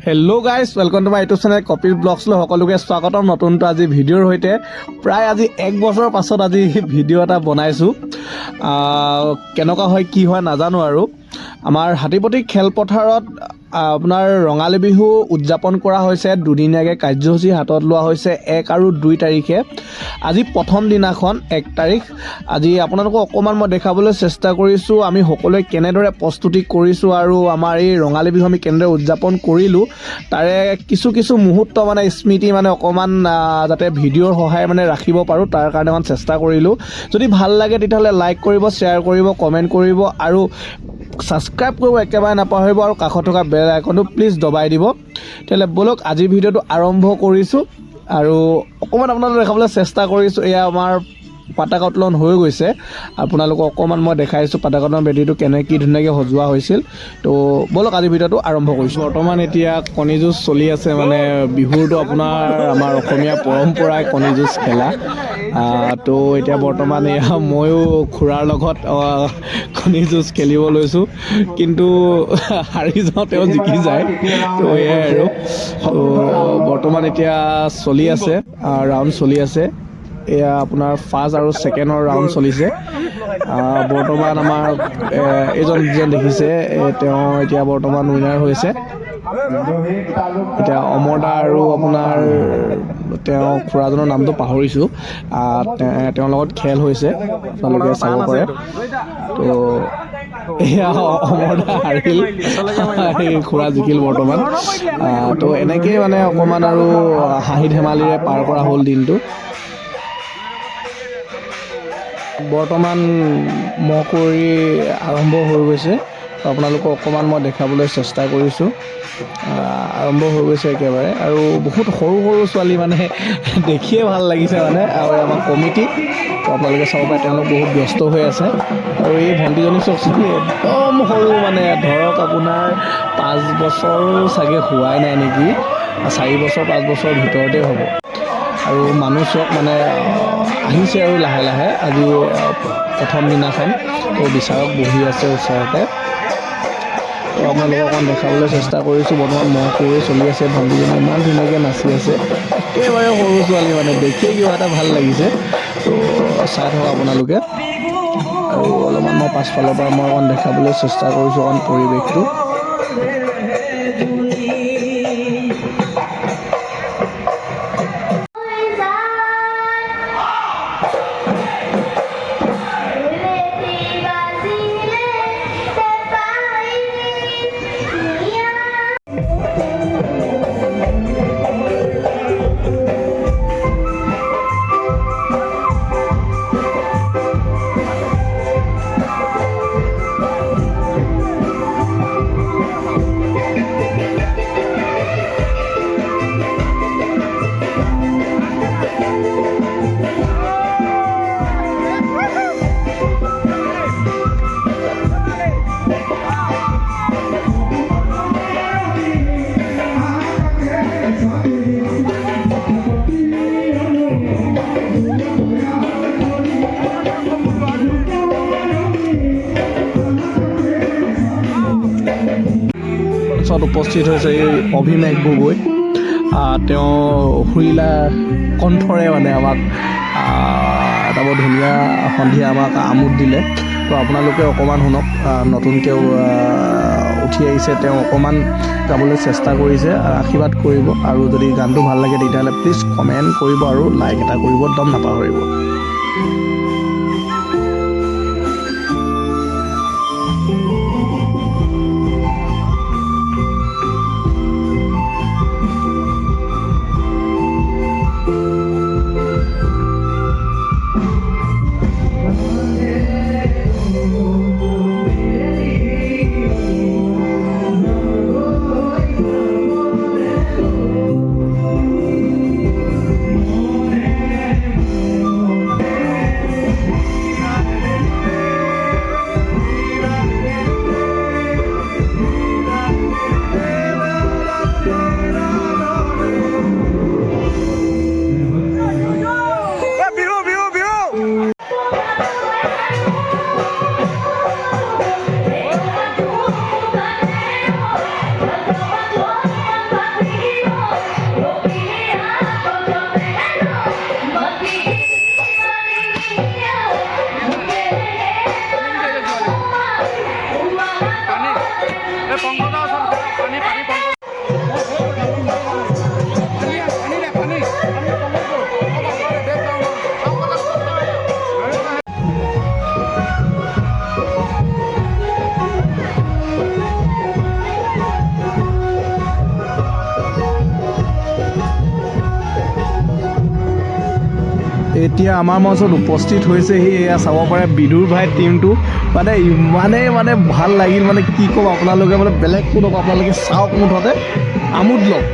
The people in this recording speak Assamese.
Hello' guys, welcome to my YouTube channel Kapil ব্লগছলৈ সকলোকে স্বাগতম। নতুনটো আজি ভিডিঅ'ৰ সৈতে প্ৰায় আজি 1 বছৰৰ পাছত আজি ভিডিঅ' এটা বনাইছোঁ। কেনেকুৱা হয় কি হয় নাজানো আৰু আমাৰ হাতীপতি খেলপথাৰত আপোনাৰ ৰঙালী বিহু উদযাপন কৰা হৈছে। দুদিনীয়াকৈ কাৰ্যসূচী হাতত লোৱা হৈছে 1 আৰু 2 তাৰিখে। আজি প্ৰথম দিনাখন 1 তাৰিখ। আজি আপোনালোকক অকণমান মই দেখাবলৈ চেষ্টা কৰিছোঁ আমি সকলোৱে কেনেদৰে প্ৰস্তুতি কৰিছোঁ আৰু আমাৰ এই ৰঙালী বিহু আমি কেনেদৰে উদযাপন কৰিলোঁ তাৰে কিছু মুহূৰ্ত মানে স্মৃতি মানে অকণমান যাতে ভিডিঅ'ৰ সহায় মানে ৰাখিব পাৰোঁ তাৰ কাৰণে অকণ চেষ্টা কৰিলোঁ। যদি ভাল লাগে তেতিয়াহ'লে লাইক কৰিব, শ্বেয়াৰ কৰিব, কমেণ্ট কৰিব আৰু ছাবস্ক্ৰাইব কৰিব একেবাৰে নাপাহৰিব আৰু কাষত থকা বেল আইকনটো প্লিজ দবাই দিব। তেতিয়াহ'লে ব'লক আজিৰ ভিডিঅ'টো আৰম্ভ কৰিছোঁ আৰু অকণমান আপোনালোকক দেখাবলৈ চেষ্টা কৰিছোঁ। এয়া আমাৰ পতাকা উত্তোলন হৈ গৈছে। আপোনালোকক অকণমান মই দেখাইছোঁ পতাকা উত্তোলন বেদীটো কি ধুনীয়াকৈ সজোৱা হৈছিল। তো ব'লক আজি ভিডিঅ'টো আৰম্ভ কৰিছোঁ। বৰ্তমান এতিয়া কণী যুঁজ চলি আছে, মানে বিহুৰটো আপোনাৰ আমাৰ অসমীয়া পৰম্পৰাই কণী যুঁজ খেলা। তো এতিয়া বৰ্তমান এয়া ময়ো খুৰাৰ লগত কণী যুঁজ খেলিব লৈছোঁ, কিন্তু হাৰি যাওঁ, তেওঁ জিকি যায়। তো এয়াই আৰু তো বৰ্তমান এতিয়া চলি আছে, ৰাউণ্ড চলি আছে। এয়া আপোনাৰ ফাৰ্ষ্ট আৰু ছেকেণ্ডৰ ৰাউণ্ড চলিছে। বৰ্তমান আমাৰ এইজন যিজন দেখিছে তেওঁ এতিয়া বৰ্তমান উইনাৰ হৈছে। এতিয়া অমৰ দা আৰু আপোনাৰ তেওঁ খুৰাজনৰ নামটো পাহৰিছোঁ, তেওঁৰ লগত খেল হৈছে, আপোনালোকে চাব পাৰে। তো এয়া অমৰ দা হাৰিল, খুৰা জিকিল বৰ্তমান। তো এনেকৈয়ে মানে অকণমান আৰু হাঁহি ধেমালিৰে পাৰ কৰা হ'ল দিনটো। বৰ্তমান মহ কুঁৱৰী আৰম্ভ হৈ গৈছে। আপোনালোকক অকণমান মই দেখাবলৈ চেষ্টা কৰিছোঁ। আৰম্ভ হৈ গৈছে একেবাৰে, আৰু বহুত সৰু ছোৱালী মানে দেখিয়ে ভাল লাগিছে মানে। আৰু আমাৰ কমিটি তো আপোনালোকে চাব পাৰে, তেওঁলোক বহুত ব্যস্ত হৈ আছে। আৰু এই ভণ্টিজনী চাওকচোন, একদম সৰু, মানে ধৰক আপোনাৰ 5 বছৰ চাগে হোৱাই নাই নেকি, 4 বছৰ 5 বছৰৰ ভিতৰতে হ'ব। আৰু মানুহ চক মানে আহিছে আৰু লাহে লাহে। আজি প্ৰথম দিনাখন তো বিচাৰক বহি আছে ওচৰতে। তো আপোনালোকক অকণ দেখাবলৈ চেষ্টা কৰিছোঁ। বৰ্তমান মহ কুঁৱৰী চলি আছে, ভণ্টিজনী ইমান ধুনীয়াকৈ নাচি আছে, একেবাৰে সৰু ছোৱালী, মানে দেখিয়ে কিবা এটা ভাল লাগিছে। তো চাই থাকক আপোনালোকে। আৰু অলপমান মই পাছফালৰ পৰা মই অকণ দেখাবলৈ চেষ্টা কৰিছোঁ অকণ পৰিৱেশটো। উপস্থিত হৈছে এই অভিমেষ গগৈ। তেওঁ সুৰীলা কণ্ঠৰে মানে আমাক এটা বৰ ধুনীয়া সন্ধিয়া আমাক আমোদ দিলে। তো আপোনালোকে অকণমান শুনক, নতুনকৈ উঠি আহিছে, তেওঁ অকণমান গাবলৈ চেষ্টা কৰিছে, আশীৰ্বাদ কৰিব। আৰু যদি গানটো ভাল লাগে তেতিয়াহ'লে প্লিজ কমেণ্ট কৰিব আৰু লাইক এটা কৰিব একদম নাপাহৰিব। এতিয়া আমাৰ মাজত উপস্থিত হৈছেহি এয়া চাব পাৰে বিদুৰ ভাই টিমটো মানে ইমানেই মানে ভাল লাগিল মানে কি ক'ম আপোনালোকে মানে বেলেগ কোনো আপোনালোকে চাওক মুঠতে আমোদ লওক।